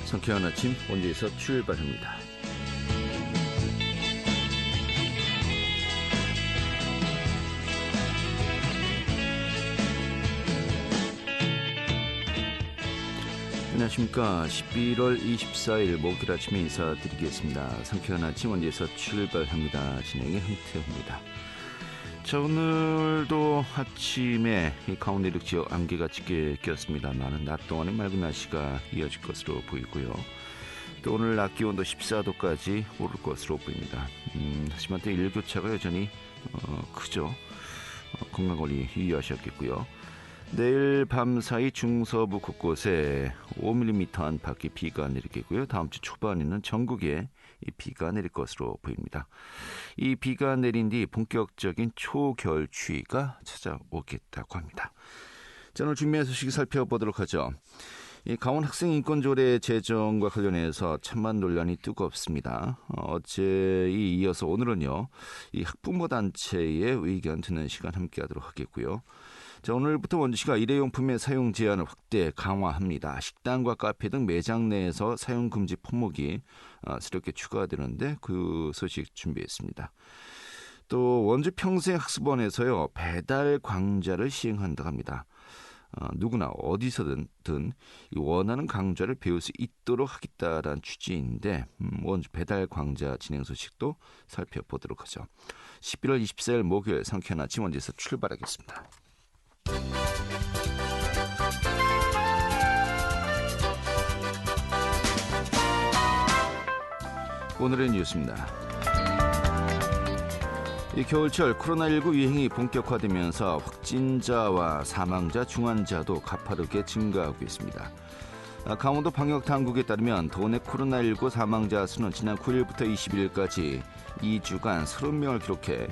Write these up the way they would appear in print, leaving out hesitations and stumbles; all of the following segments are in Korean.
상쾌한 아침 원주에서 출발합니다. 안녕하십니까. 11월 24일 목요일 아침에 인사드리겠습니다. 상쾌한 아침 원주에서 출발합니다. 진행의 흥태호입니다. 자, 오늘도 아침에 강원 내륙 지역 안개가 짙게 꼈습니다만 낮 동안에 맑은 날씨가 이어질 것으로 보이고요. 또 오늘 낮 기온도 14도까지 오를 것으로 보입니다. 하지만 또 일교차가 여전히 크죠. 건강관리 유의하셔야겠고요. 내일 밤 사이 중서부 곳곳에 5mm 안팎의 비가 내리겠고요. 다음 주 초반에는 전국에 이 비가 내릴 것으로 보입니다. 이 비가 내린 뒤 본격적인 초겨울 추위가 찾아오겠다고 합니다. 자, 오늘 준비한 소식 살펴보도록 하죠. 이 강원 학생인권조례 제정과 관련해서 찬반 논란이 뜨겁습니다. 어제에 이어서 오늘은요, 이 학부모 단체의 의견 듣는 시간 함께하도록 하겠고요. 자, 오늘부터 원주시가 일회용품의 사용 제한을 확대 강화합니다. 식당과 카페 등 매장 내에서 사용 금지 품목이 새롭게 추가되는데 그 소식 준비했습니다. 또 원주 평생학습원에서요, 배달 강좌를 시행한다고 합니다. 누구나 어디서든 원하는 강좌를 배울 수 있도록 하겠다라는 취지인데 원주 배달 강좌 진행 소식도 살펴보도록 하죠. 11월 24일 목요일 상쾌한 아침 원주에서 출발하겠습니다. 오늘의 뉴스입니다. 이 겨울철 코로나19 유행이 본격화되면서 확진자와 사망자, 중환자도 가파르게 증가하고 있습니다. 강원도 방역당국에 따르면 도내 코로나19 사망자 수는 지난 9일부터 20일까지 2주간 30명을 기록해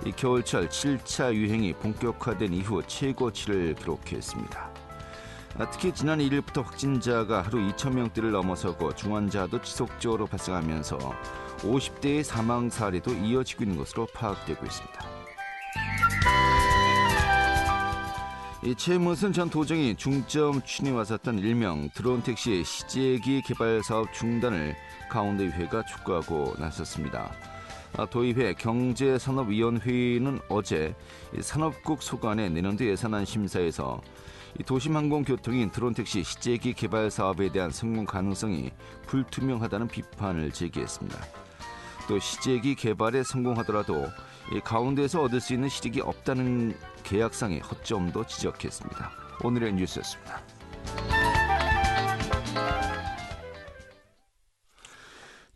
이 겨울철 7차 유행이 본격화된 이후 최고치를 기록했습니다. 특히 지난 1일부터 확진자가 하루 2,000명대를 넘어서고 중환자도 지속적으로 발생하면서 50대의 사망 사례도 이어지고 있는 것으로 파악되고 있습니다. 이 최문순 전 도정이 중점 추진해 왔었던 일명 드론 택시의 시제기 개발 사업 중단을 강원도의회가 촉구하고 나섰습니다. 도의회 경제산업위원회는 어제 산업국 소관의 내년도 예산안 심사에서 도심항공교통인 드론택시 시제기 개발 사업에 대한 성공 가능성이 불투명하다는 비판을 제기했습니다. 또 시제기 개발에 성공하더라도 가운데에서 얻을 수 있는 실익이 없다는 계약상의 허점도 지적했습니다. 오늘의 뉴스였습니다.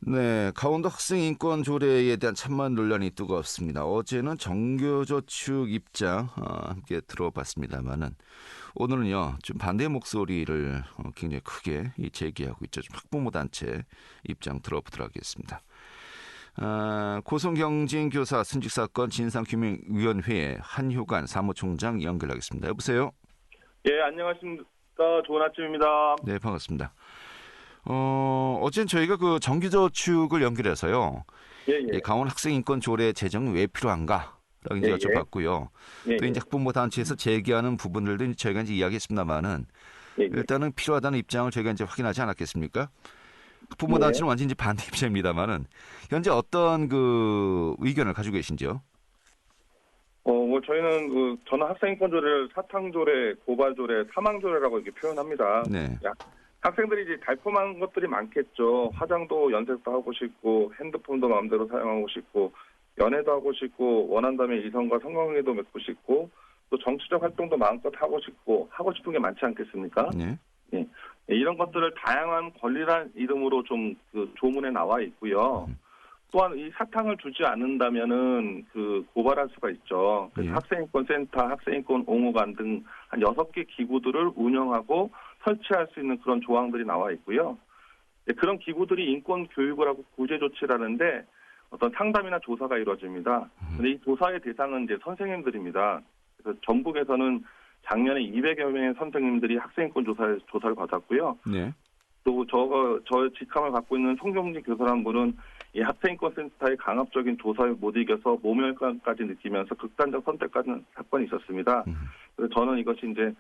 네, 강원도 학생인권조례에 대한 찬반 논란이 뜨겁습니다. 어제는 정교조 측 입장 함께 들어봤습니다만은 오늘은요, 좀 반대 목소리를 굉장히 크게 제기하고 있죠. 좀 학부모 단체 입장 들어보도록 하겠습니다. 고성경진교사 승직사건 진상규명위원회의 한효관 사무총장 연결하겠습니다. 여보세요? 예, 안녕하십니까. 좋은 아침입니다. 네, 반갑습니다. 어제는 저희가 그 정규조 측을 연결해서요. 예. 강원 학생인권조례 제정이 왜 필요한가? 라고 이제 여쭤봤고요. 또 이제 학부모 단체에서 제기하는 부분들도 저희가 이제 이야기했습니다만은 일단은 필요하다는 입장을 저희가 이제 확인하지 않았겠습니까? 학부모 단체는 완전히 이제 반대 입장입니다만은 현재 어떤 그 의견을 가지고 계신지요? 저희는 저는 학생인권조례를 사탕조례, 고발조례, 사망조례라고 이렇게 표현합니다. 네. 학생들이 이제 달콤한 것들이 많겠죠. 화장도 연색도 하고 싶고, 핸드폰도 마음대로 사용하고 싶고, 연애도 하고 싶고, 원한다면 이성과 성관계도 맺고 싶고, 또 정치적 활동도 마음껏 하고 싶고, 하고 싶은 게 많지 않겠습니까? 네. 예. 이런 것들을 다양한 권리란 이름으로 좀 조문에 나와 있고요. 또한 이 사탕을 주지 않는다면은 고발할 수가 있죠. 학생인권센터, 학생인권 옹호관 등 한 6개 기구들을 운영하고 설치할 수 있는 그런 조항들이 나와 있고요. 그런 기구들이 인권 교육을 하고 구제 조치를 하는데 어떤 상담이나 조사가 이루어집니다. 근데 이 조사의 대상은 이제 선생님들입니다. 그래서 전국에서는 작년에 200여 명의 선생님들이 학생인권 조사를 받았고요. 네. 또 저 직함을 갖고 있는 송경진 교사라는 분은 이 학생인권센터의 강압적인 조사에 못 이겨서 모멸감까지 느끼면서 극단적 선택하는 사건이 있었습니다. 그래서 저는 이것이 이제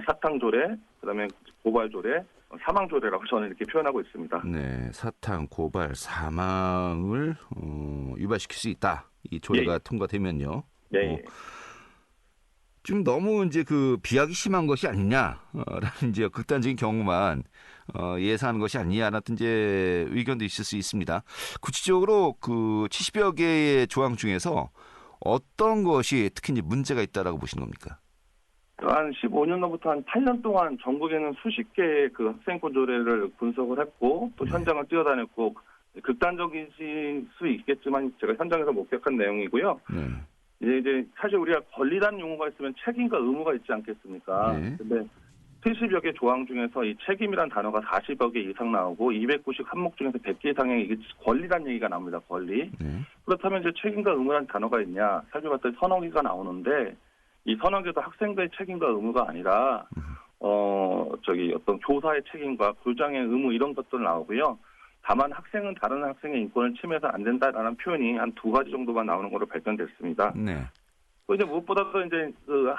사탕 조례, 그다음에 고발 조례, 사망 조례라고 저는 이렇게 표현하고 있습니다. 네, 사탕, 고발, 사망을 유발시킬 수 있다. 이 조례가 예. 통과되면요. 예. 좀 너무 이제 그 비약이 심한 것이 아니냐라는 이제 극단적인 경우만 예상하는 것이 아니냐라는 이제 의견도 있을 수 있습니다. 구체적으로 그 70여 개의 조항 중에서 어떤 것이 특히 이제 문제가 있다라고 보시는 겁니까? 한 15년 전부터 한 8년 동안 전국에는 수십 개의 그 학생권 조례를 분석을 했고 또 현장을 뛰어다녔고 극단적일 수 있겠지만 제가 현장에서 목격한 내용이고요. 네. 이제 사실 우리가 권리라는 용어가 있으면 책임과 의무가 있지 않겠습니까? 네. 근데 70여 개 조항 중에서 이 책임이란 단어가 40여 개 이상 나오고 290 항목 중에서 100개 이상의 이게 권리란 얘기가 나옵니다. 권리. 네. 그렇다면 이제 책임과 의무란 단어가 있냐? 살펴봤더니 서너 개가 나오는데 이 서너 개도 학생들의 책임과 의무가 아니라 어떤 교사의 책임과 교장의 의무 이런 것들 나오고요. 다만 학생은 다른 학생의 인권을 침해해서 안 된다라는 표현이 한 두 가지 정도만 나오는 걸로 발견됐습니다. 네. 이제 무엇보다도 이제 그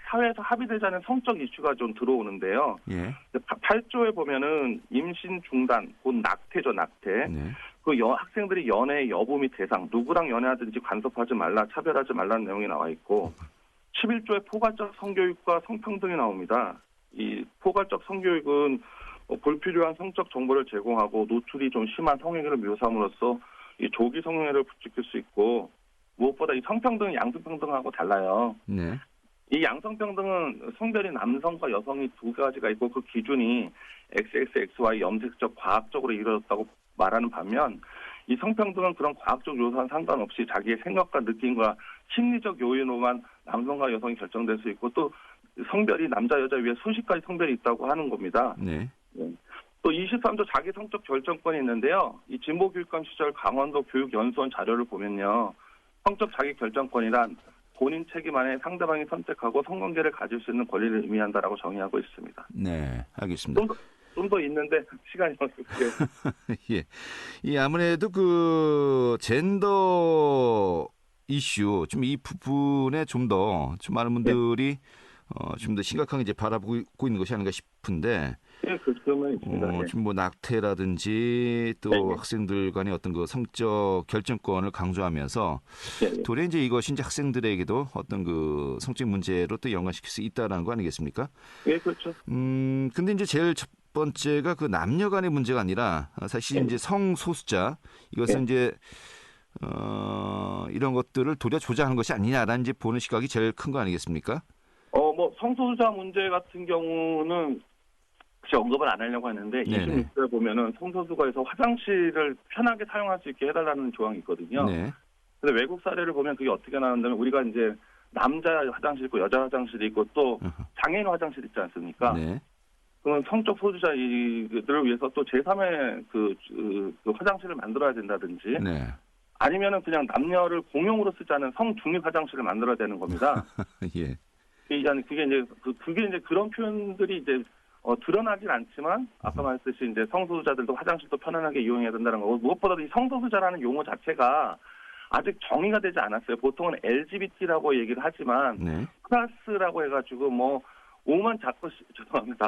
사회에서 합의되지 않은 성적 이슈가 좀 들어오는데요. 예. 8조에 보면은 임신 중단, 곧 낙태죠, 낙태. 네. 그 학생들이 연애의 여부 및 대상, 누구랑 연애하든지 간섭하지 말라, 차별하지 말라는 내용이 나와 있고, 11조에 포괄적 성교육과 성평등이 나옵니다. 이 포괄적 성교육은 불필요한 성적 정보를 제공하고 노출이 좀 심한 성행위를 묘사함으로써 이 조기 성행위를 부추길 수 있고, 무엇보다 이 성평등은 양성평등하고 달라요. 네. 이 양성평등은 성별이 남성과 여성이 두 가지가 있고 그 기준이 XXXY 염색적 과학적으로 이루어졌다고 말하는 반면 이 성평등은 그런 과학적 요소와 상관없이 자기의 생각과 느낌과 심리적 요인으로만 남성과 여성이 결정될 수 있고 또 성별이 남자 여자 위에 수십 가지 성별이 있다고 하는 겁니다. 네. 또 23조 자기 성적 결정권이 있는데요. 이 진보교육감 시절 강원도 교육연수원 자료를 보면요. 성적 자기 결정권이란 본인 책임 안에 상대방이 선택하고 성관계를 가질 수 있는 권리를 의미한다라고 정의하고 있습니다. 네, 알겠습니다. 좀 더 있는데 시간이 없을게. 예, 이 아무래도 그 젠더 이슈 좀 이 부분에 좀 많은 분들이 좀 더 심각하게 이제 바라보고 있는 것이 아닌가 싶은데. 예, 그런 있습니다. 지금 뭐 낙태라든지 또 학생들 간의 어떤 그 성적 결정권을 강조하면서 도리어 이제 이것이 이제 학생들에게도 어떤 그 성적 문제로 또 연관시킬 수 있다라는 거 아니겠습니까? 예, 그렇죠. 근데 이제 제일 첫 번째가 그 남녀 간의 문제가 아니라 사실 이제 성소수자 이것은 이제 이런 것들을 도리어 조장하는 것이 아니냐라는 이제 보는 시각이 제일 큰 거 아니겠습니까? 뭐 성소수자 문제 같은 경우는 언급을 안 하려고 했는데 26조에 보면은 성소수자에서 화장실을 편하게 사용할 수 있게 해달라는 조항이 있거든요. 네. 근데 외국 사례를 보면 그게 어떻게 나오냐면 우리가 이제 남자 화장실 있고 여자 화장실이 있고 또 장애인 화장실 있지 않습니까? 네. 그러면 성적 소수자들을 위해서 또 제3의 그 화장실을 만들어야 된다든지 네. 아니면은 그냥 남녀를 공용으로 쓰지 않은 성중립 화장실을 만들어야 되는 겁니다. 예. 그게 이제 그런 표현들이 이제 드러나진 않지만 아까 말했듯이 이제 성소수자들도 화장실도 편안하게 이용해야 된다는 거고 무엇보다도 이 성소수자라는 용어 자체가 아직 정의가 되지 않았어요. 보통은 LGBT라고 얘기를 하지만 플러스라고 해가지고 뭐 오만 자꾸 죄송합니다.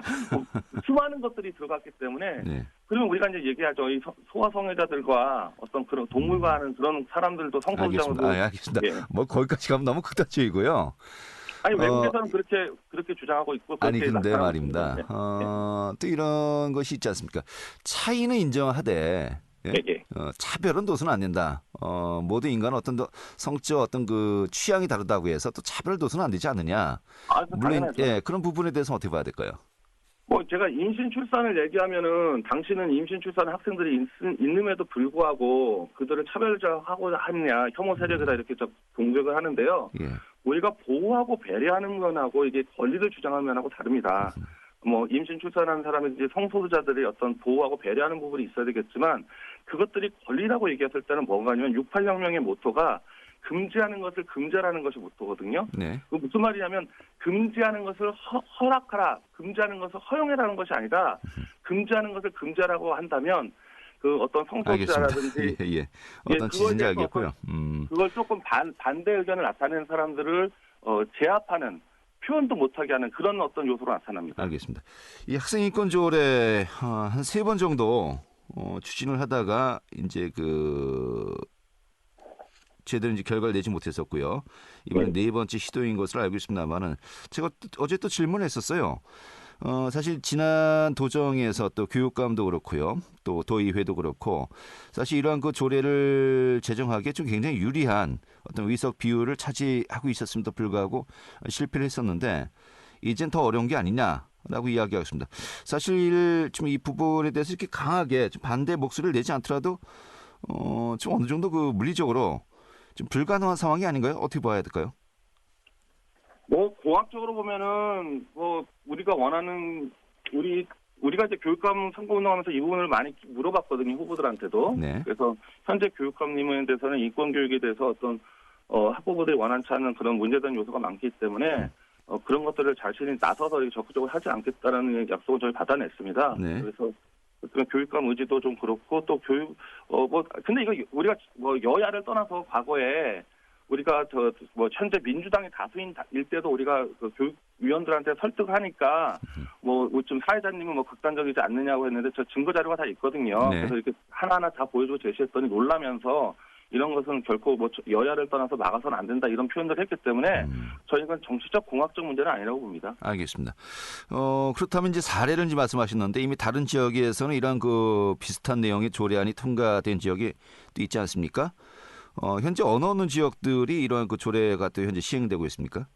수많은 것들이 들어갔기 때문에 그러면 우리가 이제 얘기하죠. 이 소아성애자들과 어떤 그런 동물과 하는 그런 사람들도 성소수자로 알겠습니다. 뭐 거기까지 가면 너무 극단적이고요. 아니 외국에서는 그렇게 주장하고 있고 아니 근데 말입니다. 또 이런 것이 있지 않습니까? 차이는 인정하되 차별은 둬서는 안 된다. 모든 인간은 어떤 성적 어떤 그 취향이 다르다고 해서 또 차별을 둬서는 안 되지 않느냐. 물론 그런 부분에 대해서 어떻게 봐야 될까요? 뭐 제가 임신 출산을 얘기하면은 당신은 임신 출산 학생들이 있음에도 불구하고 그들을 차별화하고자 하느냐 혐오 세력이다 이렇게 공격을 하는데요. 우리가 보호하고 배려하는 면하고 이게 권리를 주장하는 면하고 다릅니다. 뭐 임신 출산하는 사람이 이제 성소수자들이 어떤 보호하고 배려하는 부분이 있어야 되겠지만 그것들이 권리라고 얘기했을 때는 뭐가 아니면 68혁명의 모토가 금지하는 것을 금지하라는 것이 모토거든요. 그 무슨 말이냐면 금지하는 것을 허락하라, 금지하는 것을 허용해라는 것이 아니라 금지하는 것을 금지하라고 한다면 그 어떤 성소수자라든지 어떤 취지인지 알겠고요. 그걸 조금 반대 의견을 나타내는 사람들을 제압하는 표현도 못하게 하는 그런 어떤 요소로 나타납니다. 알겠습니다. 이 학생인권 조례 한 3번 정도 추진을 하다가 이제 제대로 이제 결과를 내지 못했었고요. 이번엔 네 번째 시도인 것으로 알고 있습니다만은 제가 어제 또 질문했었어요. 사실 지난 도정에서 또 교육감도 그렇고요. 또 도의회도 그렇고 사실 이러한 그 조례를 제정하기에 좀 굉장히 유리한 어떤 의석 비율을 차지하고 있었음에도 불구하고 실패를 했었는데 이젠 더 어려운 게 아니냐라고 이야기하고 있습니다. 사실 좀 이 부분에 대해서 이렇게 강하게 좀 반대 목소리를 내지 않더라도 좀 어느 정도 그 물리적으로 좀 불가능한 상황이 아닌가요? 어떻게 봐야 될까요? 공학적으로 보면은 우리가 원하는 우리가 이제 교육감 선거운동하면서 이 부분을 많이 물어봤거든요, 후보들한테도. 네. 그래서 현재 교육감님에 대해서는 인권 교육에 대해서 어떤 학부모들이 원하지 않는 그런 문제된 요소가 많기 때문에 그런 것들을 자신이 나서서 적극적으로 하지 않겠다라는 약속을 저희 받아냈습니다. 네. 그래서 교육감 의지도 좀 그렇고 또 근데 이거 우리가 여야를 떠나서 과거에 우리가 현재 민주당이 다수인 일 때도 우리가 교육위원들한테 설득하니까 좀 사회자님은 극단적이지 않느냐고 했는데 저 증거 자료가 다 있거든요. 네. 그래서 이렇게 하나하나 다 보여주고 제시했더니 놀라면서 이런 것은 결코 여야를 떠나서 막아서는 안 된다 이런 표현들을 했기 때문에 저희가 정치적 공학적 문제는 아니라고 봅니다. 알겠습니다. 그렇다면 이제 사례를 이제 말씀하셨는데 이미 다른 지역에서는 이런 비슷한 내용의 조례안이 통과된 지역이 또 있지 않습니까? 현재 어느 지역들이 이러한 조례가 또 현재 시행되고 있습니까?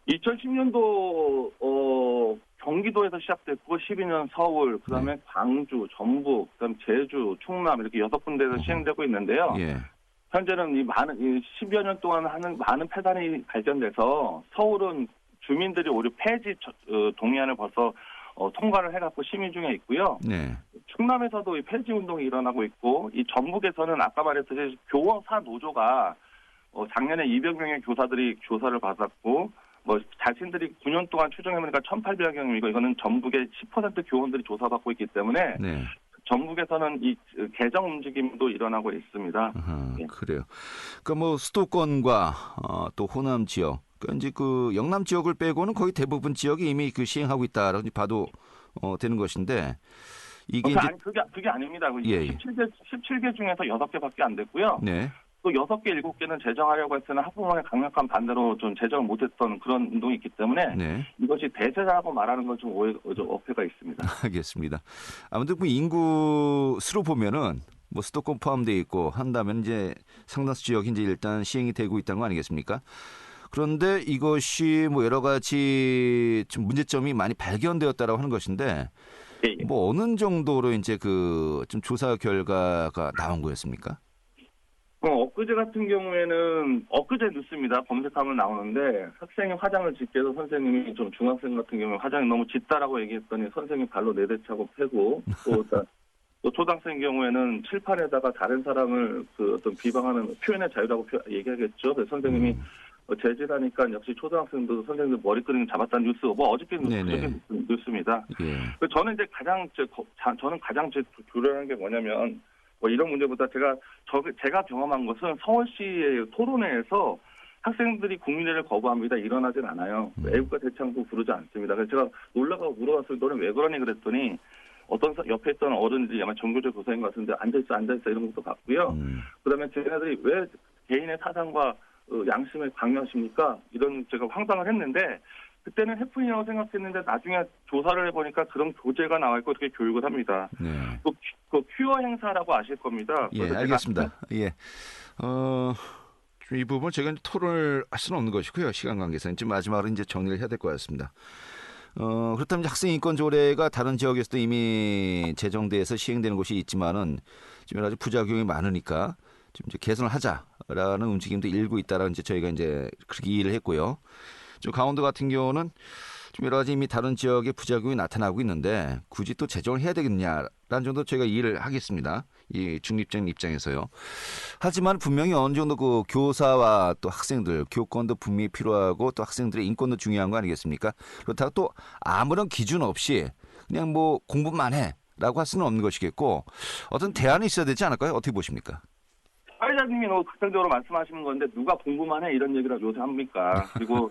2010년도 경기도에서 시작됐고 12년 서울, 그다음에 광주, 전북, 그다음에 제주, 충남 이렇게 6군데에서 시행되고 있는데요. 예. 현재는 이 10여 년 동안 하는 많은 폐단이 발견돼서 서울은 주민들이 오히려 폐지 동의안을 벌써 통과를 해갖고 심의 중에 있고요. 네. 충남에서도 이 폐지 운동이 일어나고 있고 이 전북에서는 아까 말했듯이 교원사 노조가 작년에 200명의 교사들이 조사를 받았고 자신들이 9년 동안 추정해보니까 1,800여 명이고 이거는 전북의 10% 교원들이 조사받고 있기 때문에 네. 전북에서는 이 개정 움직임도 일어나고 있습니다. 네. 그래요. 그러니까 수도권과 또 호남 지역, 그러니까 이제 영남 지역을 빼고는 거의 대부분 지역이 이미 시행하고 있다라고 봐도 되는 것인데 이게 이제 그게 아닙니다. 예. 17개 중에서 6개밖에 안 됐고요. 네. 또 6개, 7개는 제정하려고 했으나 학부모의 강력한 반대로 좀 제정을 못했던 그런 운동이 있기 때문에 네. 이것이 대세라고 말하는 건 좀 어폐가 있습니다. 알겠습니다. 아무튼 인구 수로 보면은 수도권 포함되어 있고 한다면 이제 상당수 지역이 이제 일단 시행이 되고 있다는 거 아니겠습니까? 그런데 이것이 여러 가지 좀 문제점이 많이 발견되었다라고 하는 것인데 예. 어느 정도로 이제 좀 조사 결과가 나온 거였습니까? 엊그제 같은 경우에는 엊그제 뉴스입니다. 검색하면 나오는데 학생이 화장을 짓게 해서 선생님이 좀 중학생 같은 경우에 화장이 너무 짙다라고 얘기했더니 선생님 발로 4대 차고 패고 또 초등학생 경우에는 칠판에다가 다른 사람을 어떤 비방하는 표현의 자유라고 얘기하겠죠. 그래서 선생님이 재질하니까 역시 초등학생도 선생님들 머리끄댕이 잡았다는 뉴스 어저께 뉴스입니다. 예. 저는 이제 가장 두려워하는 게 뭐냐면 이런 문제보다 제가 경험한 것은 서울시의 토론회에서 학생들이 국민회를 거부합니다. 일어나진 않아요. 애국가 대창도 부르지 않습니다. 그래서 제가 놀라고 물어봤어요. 너는 왜 그러니 그랬더니 어떤 옆에 있던 어른들이 아마 전교조 교사인 것 같은데 앉아있어 이런 것도 봤고요. 그다음에 쟤네들이 왜 개인의 사상과 양심을 강요하십니까? 이런 제가 황당을 했는데 그때는 해프닝이라고 생각했는데 나중에 조사를 해보니까 그런 교재가 나와 있고 이렇게 교육을 합니다. 네. 또 큐어 행사라고 아실 겁니다. 예, 알겠습니다. 예. 이 부분 제가 토론을 할 수는 없는 것이고요. 시간 관계상 이제 마지막으로 이제 정리를 해야 될 것 같습니다. 그렇다면 학생 인권 조례가 다른 지역에서도 이미 제정돼서 시행되는 곳이 있지만은 지금 여러 가지 부작용이 많으니까 좀 이제 개선을 하자라는 움직임도 일고 있다라는 이제 저희가 이제 그렇게 이해를 했고요. 좀 강원도 같은 경우는 좀 여러 가지 이미 다른 지역에 부작용이 나타나고 있는데 굳이 또 제정을 해야 되겠냐라는 정도 저희가 이해를 하겠습니다. 이 중립적인 입장에서요. 하지만 분명히 어느 정도 교사와 또 학생들 교권도 분명히 필요하고 또 학생들의 인권도 중요한 거 아니겠습니까? 그렇다고 또 아무런 기준 없이 그냥 공부만 해라고 할 수는 없는 것이겠고 어떤 대안이 있어야 되지 않을까요? 어떻게 보십니까? 사회자님이 너무 극단적으로 말씀하시는 건데 누가 공부만 해 이런 얘기를 요새 합니까? 그리고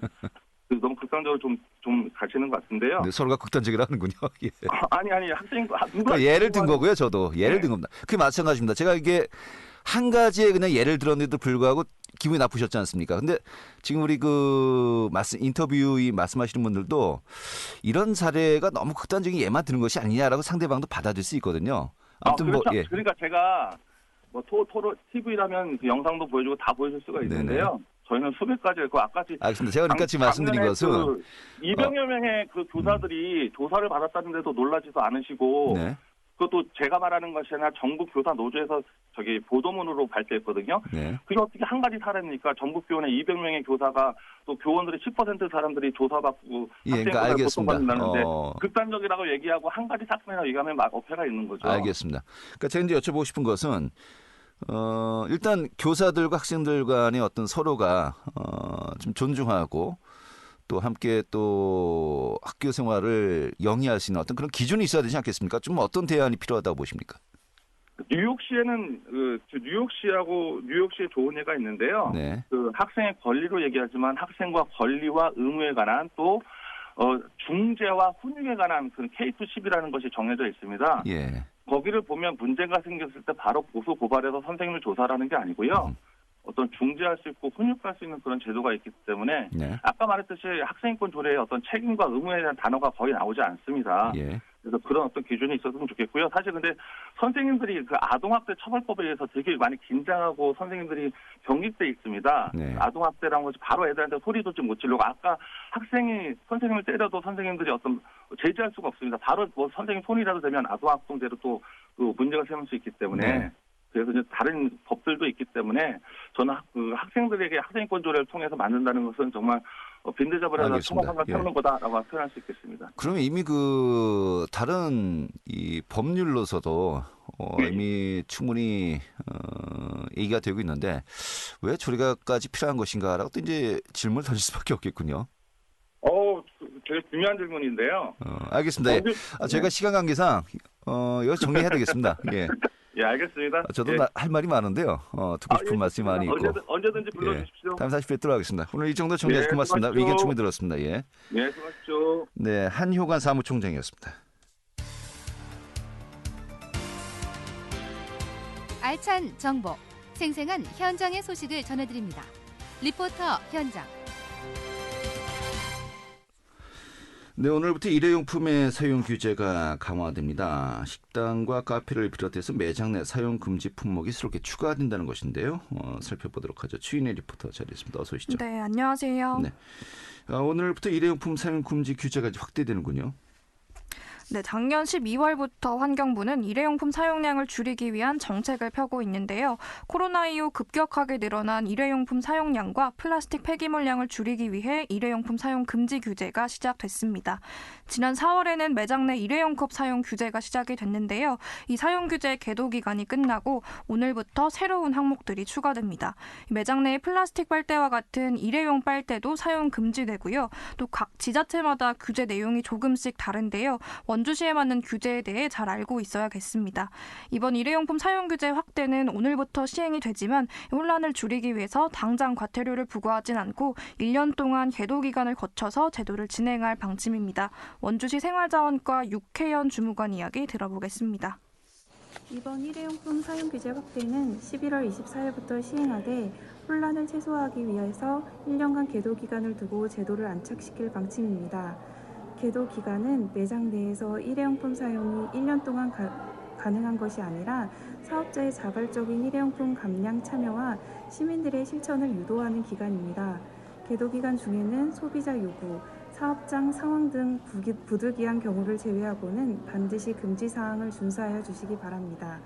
너무 극단적으로 좀 가시는 것 같은데요. 네, 서로가 극단적이라 하는군요. 예. 아니 학생 누가 그러니까 예를 든 거고요. 저도 예를 든 겁니다. 그게 마찬가지입니다. 제가 이게 한 가지의 그냥 예를 들었는데도 불구하고 기분이 나쁘셨지 않습니까? 근데 지금 우리 인터뷰 말씀하시는 분들도 이런 사례가 너무 극단적인 예만 드는 것이 아니냐라고 상대방도 받아들일 수 있거든요. 아무튼 그렇죠. 예. 그러니까 제가 토로 TV라면 그 영상도 보여주고 다 보여줄 수가 있는데요. 네네. 저희는 수백 가지 그 아까 알겠습니다. 제가 그러니까 지금 말씀드린 것은 200여 명의 그 교사들이 조사를 받았다는데도 놀라지도 않으시고 네. 그것도 제가 말하는 것이 아니라 전국 교사 노조에서 보도문으로 발표했거든요. 네. 그게 어떻게 한 가지 사례입니까? 전국 교원의 200명의 교사가 또 교원들의 10% 사람들이 조사받고 그러니까 알겠습니다. 고소받는다는데 극단적이라고 얘기하고 한 가지 사건이라고 얘기하면 막 어폐가 있는 거죠. 알겠습니다. 그러니까 제가 이제 여쭤보고 싶은 것은 일단 교사들과 학생들 간의 어떤 서로가 좀 존중하고 또 함께 또 학교 생활을 영위할 수 있는 어떤 그런 기준이 있어야 되지 않겠습니까? 좀 어떤 대안이 필요하다고 보십니까? 뉴욕시에는 뉴욕시에 좋은 예가 있는데요. 네. 그 학생의 권리로 얘기하지만 학생과 권리와 의무에 관한 또 중재와 훈육에 관한 그 K-10이라는 것이 정해져 있습니다. 예. 거기를 보면 문제가 생겼을 때 바로 고소 고발해서 선생님을 조사하는 게 아니고요. 어떤 중재할 수 있고 훈육할 수 있는 그런 제도가 있기 때문에 네. 아까 말했듯이 학생인권 조례에 어떤 책임과 의무에 대한 단어가 거의 나오지 않습니다. 예. 그래서 그런 어떤 기준이 있었으면 좋겠고요. 사실 근데 선생님들이 그 아동학대 처벌법에 의해서 되게 많이 긴장하고 선생님들이 경직돼 있습니다. 네. 아동학대라는 것이 바로 애들한테 소리도 좀 못 지르고 아까 학생이 선생님을 때려도 선생님들이 어떤 제지할 수가 없습니다. 바로 선생님 손이라도 되면 아동학대로 또 그 문제가 생길 수 있기 때문에 네. 그래서 이제 다른 법들도 있기 때문에 저는 그 학생들에게 학생인권 조례를 통해서 만든다는 것은 정말 빈대잡으려다 청구한가 세우는 거다라고 표현할 수 있겠습니다. 그러면 이미 그 다른 이 법률로서도 이미 충분히 얘기가 되고 있는데 왜 조례가까지 필요한 것인가라고 또 이제 질문을 던질 수밖에 없겠군요. 되게 중요한 질문인데요. 알겠습니다. 예. 저희가 시간 관계상 이거 정리해야 되겠습니다. 예. 예, 알겠습니다. 저도 할 말이 많은데요. 듣고 싶은 말씀이 많이 있고. 언제든지 불러주십시오. 다음 40분 뵙도록 하겠습니다. 오늘 이 정도 정리해서 고맙습니다. 의견 충분히 들었습니다. 예. 네, 수고하십시오. 네, 한효관 사무총장이었습니다. 알찬 정보, 생생한 현장의 소식을 전해드립니다. 리포터 현장. 네, 오늘부터 일회용품의 사용 규제가 강화됩니다. 식당과 카페를 비롯해서 매장 내 사용 금지 품목이 새롭게 추가된다는 것인데요. 살펴보도록 하죠. 추인혜 리포터 자리했습니다. 어서 오시죠. 네, 안녕하세요. 네, 오늘부터 일회용품 사용 금지 규제가 확대되는군요. 네, 작년 12월부터 환경부는 일회용품 사용량을 줄이기 위한 정책을 펴고 있는데요. 코로나 이후 급격하게 늘어난 일회용품 사용량과 플라스틱 폐기물량을 줄이기 위해 일회용품 사용 금지 규제가 시작됐습니다. 지난 4월에는 매장 내 일회용 컵 사용 규제가 시작이 됐는데요. 이 사용 규제 계도 기간이 끝나고 오늘부터 새로운 항목들이 추가됩니다. 매장 내의 플라스틱 빨대와 같은 일회용 빨대도 사용 금지되고요. 또 각 지자체마다 규제 내용이 조금씩 다른데요. 원주시에 맞는 규제에 대해 잘 알고 있어야겠습니다. 이번 일회용품 사용 규제 확대는 오늘부터 시행이 되지만 혼란을 줄이기 위해서 당장 과태료를 부과하진 않고 1년 동안 계도 기간을 거쳐서 제도를 진행할 방침입니다. 원주시 생활자원과 육혜연 주무관 이야기 들어보겠습니다. 이번 일회용품 사용 규제 확대는 11월 24일부터 시행하되 혼란을 최소화하기 위해서 1년간 계도 기간을 두고 제도를 안착시킬 방침입니다. 계도 기간은 매장 내에서 일회용품 사용이 1년 동안 가능한 것이 아니라 사업자의 자발적인 일회용품 감량 참여와 시민들의 실천을 유도하는 기간입니다. 계도 기간 중에는 소비자 요구, 사업장 상황 등 부득이한 경우를 제외하고는 반드시 금지 사항을 준수하여 주시기 바랍니다.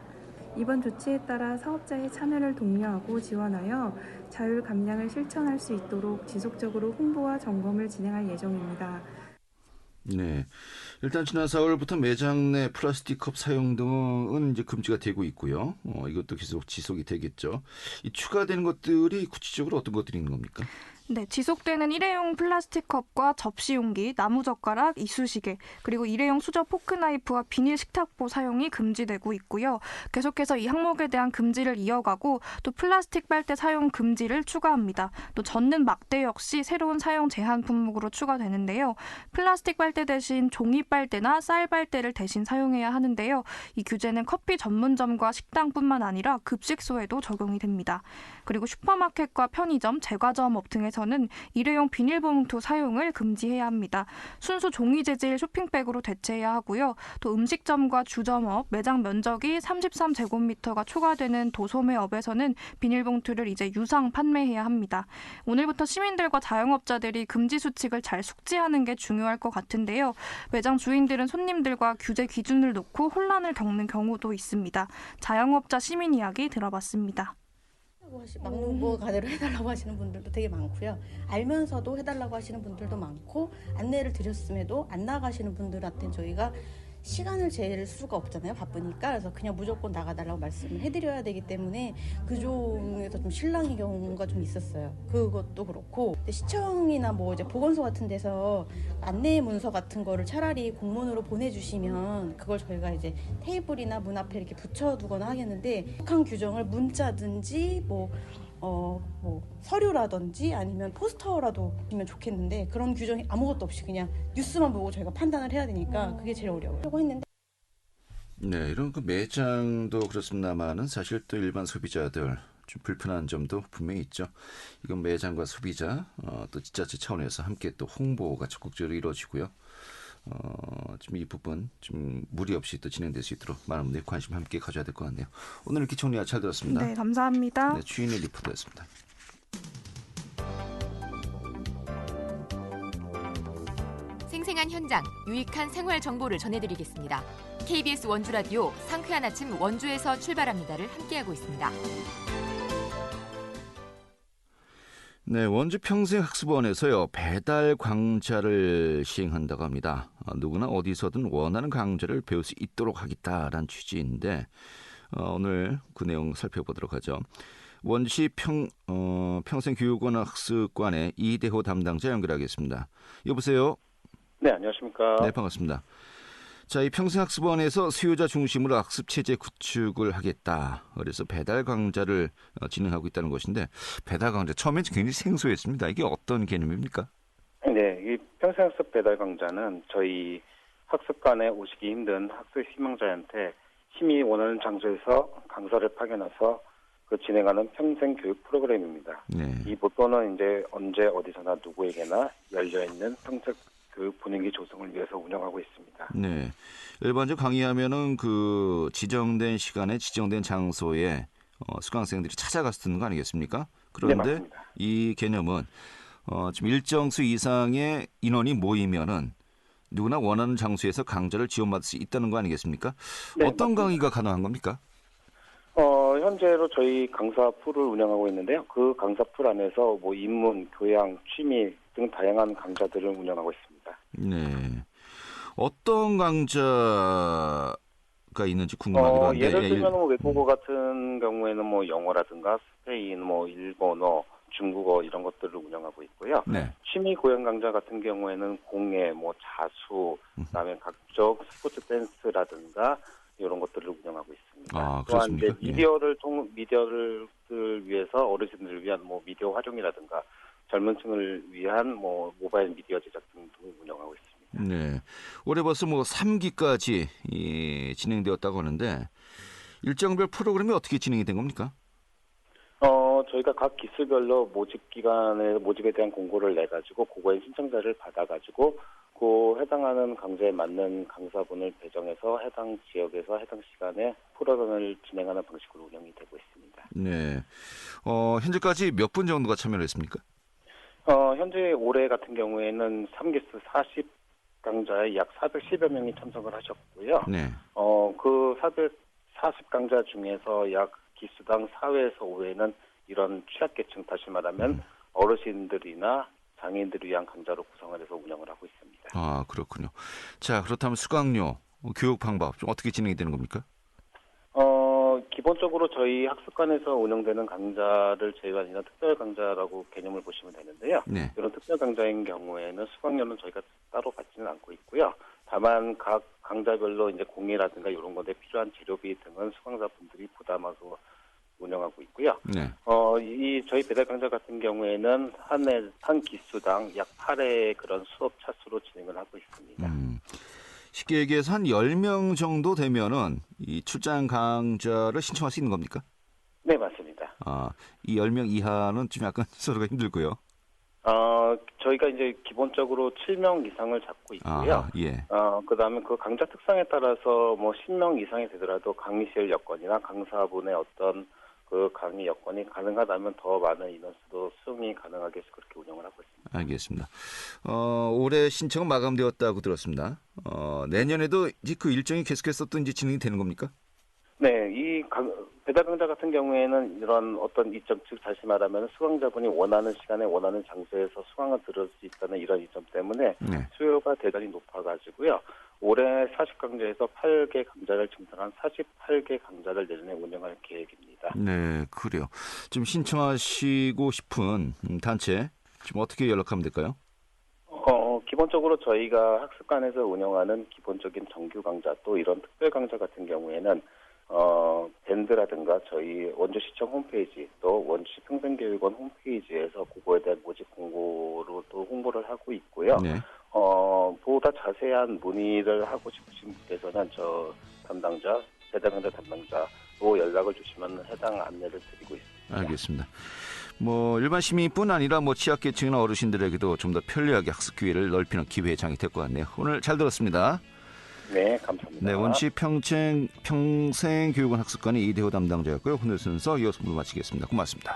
이번 조치에 따라 사업자의 참여를 독려하고 지원하여 자율 감량을 실천할 수 있도록 지속적으로 홍보와 점검을 진행할 예정입니다. 네, 일단 지난 4월부터 매장 내 플라스틱 컵 사용 등은 이제 금지가 되고 있고요. 이것도 계속 지속이 되겠죠. 이 추가되는 것들이 구체적으로 어떤 것들이 있는 겁니까? 네, 지속되는 일회용 플라스틱 컵과 접시 용기, 나무젓가락, 이쑤시개, 그리고 일회용 수저 포크나이프와 비닐 식탁보 사용이 금지되고 있고요. 계속해서 이 항목에 대한 금지를 이어가고 또 플라스틱 빨대 사용 금지를 추가합니다. 또 젓는 막대 역시 새로운 사용 제한 품목으로 추가되는데요. 플라스틱 빨대 대신 종이 빨대나 쌀 빨대를 대신 사용해야 하는데요. 이 규제는 커피 전문점과 식당뿐만 아니라 급식소에도 적용이 됩니다. 그리고 슈퍼마켓과 편의점, 제과점 등에서는 일회용 비닐봉투 사용을 금지해야 합니다. 순수 종이 재질 쇼핑백으로 대체해야 하고요. 또 음식점과 주점업, 매장 면적이 33제곱미터가 초과되는 도소매업에서는 비닐봉투를 이제 유상 판매해야 합니다. 오늘부터 시민들과 자영업자들이 금지 수칙을 잘 숙지하는 게 중요할 것 같은데요. 매장 주인들은 손님들과 규제 기준을 놓고 혼란을 겪는 경우도 있습니다. 자영업자 시민 이야기 들어봤습니다. 막는 거 가대로 해달라고 하시는 분들도 되게 많고요. 알면서도 해달라고 하시는 분들도 많고 안내를 드렸음에도 안 나가시는 분들한테 저희가 시간을 잴 수가 없잖아요. 바쁘니까. 그래서 그냥 무조건 나가달라고 말씀을 해드려야 되기 때문에 그 점에서 좀 실랑이 경우가 좀 있었어요. 그것도 그렇고 시청이나 뭐 이제 보건소 같은 데서 안내 문서 같은 거를 차라리 공문으로 보내주시면 그걸 저희가 이제 테이블이나 문 앞에 이렇게 붙여두거나 하겠는데 북한 규정을 문자든지 뭐 서류라든지 아니면 포스터라도 주면 좋겠는데 그런 규정이 아무것도 없이 그냥 뉴스만 보고 저희가 판단을 해야 되니까 그게 제일 어려워요. 하고 했는데 네, 이런 그 매장도 그렇습니다만은 사실 또 일반 소비자들 좀 불편한 점도 분명히 있죠. 이건 매장과 소비자 또 지자체 차원에서 함께 또 홍보가 적극적으로 이루어지고요. 지금 이 부분 좀 무리 없이 또 진행될 수 있도록 많은 분들이 관심 함께 가져야 될 것 같네요. 오늘 이렇게 정리가 잘 들었습니다. 네, 감사합니다. 네, 주인의 리포터였습니다. 생생한 현장, 유익한 생활 정보를 전해드리겠습니다. KBS 원주라디오 상쾌한 아침 원주에서 출발합니다를 함께하고 있습니다. 네, 원주 평생학습원에서요 배달 강좌를 시행한다고 합니다. 누구나 어디서든 원하는 강좌를 배울 수 있도록 하겠다라는 취지인데 오늘 그 내용 살펴보도록 하죠. 원주시 평생교육원 학습관의 이대호 담당자 연결하겠습니다. 여보세요. 네, 안녕하십니까. 네, 반갑습니다. 자, 이 평생학습원에서 수요자 중심으로 학습 체제 구축을 하겠다. 그래서 배달 강좌를 진행하고 있다는 것인데 배달 강좌 처음엔 굉장히 생소했습니다. 이게 어떤 개념입니까? 네, 이 평생학습 배달 강좌는 저희 학습관에 오시기 힘든 학습 희망자한테 심히 원하는 장소에서 강사를 파견해서 그 진행하는 평생 교육 프로그램입니다. 네. 이 목표는 이제 언제 어디서나 누구에게나 열려 있는 평생 교육 분위기 조성을 위해서 운영하고 있습니다. 네. 일반적으로 강의하면은 그 지정된 시간에 지정된 장소에 수강생들이 찾아가서 듣는 거 아니겠습니까? 그런데 네, 맞습니다. 이 개념은 지금 일정 수 이상의 인원이 모이면은 누구나 원하는 장소에서 강좌를 지원받을 수 있다는 거 아니겠습니까? 네, 어떤 맞습니다. 강의가 가능한 겁니까? 현재로 저희 강사 풀을 운영하고 있는데요. 그 강사 풀 안에서 뭐 인문, 교양, 취미 등 다양한 강좌들을 운영하고 있습니다. 네. 어떤 강좌가 있는지 궁금하기도 한데. 예를 들면 외국어 같은 경우에는 뭐 영어라든가 스페인, 뭐 일본어, 중국어 이런 것들을 운영하고 있고요. 네. 취미 교양 강좌 같은 경우에는 공예, 뭐 자수, 그다음에 각종 스포츠 댄스라든가 이런 것들을 운영하고 있습니다. 아, 또한 그렇습니까? 이제 미디어를 위해서 어르신들을 위한 뭐 미디어 활용이라든가 젊은층을 위한 뭐 모바일 미디어 제작 등을 운영하고 있습니다. 네. 올해 벌써 뭐 3기까지 진행되었다고 하는데 일정별 프로그램이 어떻게 진행이 된 겁니까? 저희가 각 기술별로 모집에 대한 공고를 내가지고 그거에 신청자를 받아가지고 그 해당하는 강좌에 맞는 강사분을 배정해서 해당 지역에서 해당 시간에 프로그램을 진행하는 방식으로 운영이 되고 있습니다. 네. 현재까지 몇 분 정도가 참여를 했습니까? 현재 올해 같은 경우에는 3기수 40강좌에 약 410여 명이 참석을 하셨고요. 네. 그 440강좌 중에서 약 기수당 4회에서 5회는 이런 취약계층, 다시 말하면 어르신들이나 장애인들을 위한 강좌로 구성을 해서 운영을 하고 있습니다. 아, 그렇군요. 자, 그렇다면 수강료, 교육 방법 좀 어떻게 진행이 되는 겁니까? 기본적으로 기본적으로 저희 학습관에서 운영되는 강좌를 저희가 아니라 특별 강좌라고 개념을 보시면 되는데요. 네. 이런 특별 강좌인 경우에는 수강료는 저희가 따로 받지는 않고 있고요. 다만 각 강좌별로 이제 공예라든가 이런 것에 필요한 재료비 등은 수강자분들이 부담하고 운영하고 있고요. 네. 이 저희 배달 강좌 같은 경우에는 한 기수당 약 8회 그런 수업 차수로 진행을 하고 있습니다. 쉽게 얘기해서 한 10명 정도 되면은 이 출장 강좌를 신청할 수 있는 겁니까? 네, 맞습니다. 이 10명 이하는 좀 약간 서로가 힘들고요. 저희가 이제 기본적으로 7명 이상을 잡고 있고요. 예. 그다음에 그 강좌 특성에 따라서 뭐 10명 이상이 되더라도 강의실 여건이나 강사분의 어떤 그 강의 여건이 가능하다면 더 많은 인원수도 수용이 가능하게 해서 그렇게 운영을 하고 있습니다. 알겠습니다. 올해 신청은 마감되었다고 들었습니다. 내년에도 이제 그 일정이 계속해서 또 이제 진행이 되는 겁니까? 네, 이 배달 강좌 같은 경우에는 이런 어떤 이점, 즉 다시 말하면 수강자분이 원하는 시간에 원하는 장소에서 수강을 들을 수 있다는 이런 이점 때문에 네. 수요가 대단히 높아가지고요. 올해 40강좌에서 8개 강좌를 증설한 48개 강좌를 내년에 운영할 계획입니다. 네, 그래요. 좀 신청하시고 싶은 단체 지금 어떻게 연락하면 될까요? 기본적으로 저희가 학습관에서 운영하는 기본적인 정규 강좌 또 이런 특별 강좌 같은 경우에는 밴드라든가 저희 원주시청 홈페이지 또 원주시 평생교육원 홈페이지에서 그거에 대한 모집 공고로 또 홍보를 하고 있고요. 네. 보다 자세한 문의를 하고 싶으신 분께서는 저 담당자, 배달 강좌 담당자로 연락을 주시면 해당 안내를 드리고 있습니다. 알겠습니다. 뭐 일반 시민뿐 아니라 뭐 취약계층이나 어르신들에게도 좀 더 편리하게 학습 기회를 넓히는 기회장이 될 것 같네요. 오늘 잘 들었습니다. 네, 감사합니다. 네, 원시 평생교육원 학습관의 이대호 담당자였고요. 오늘 순서 이어서 마치겠습니다. 고맙습니다.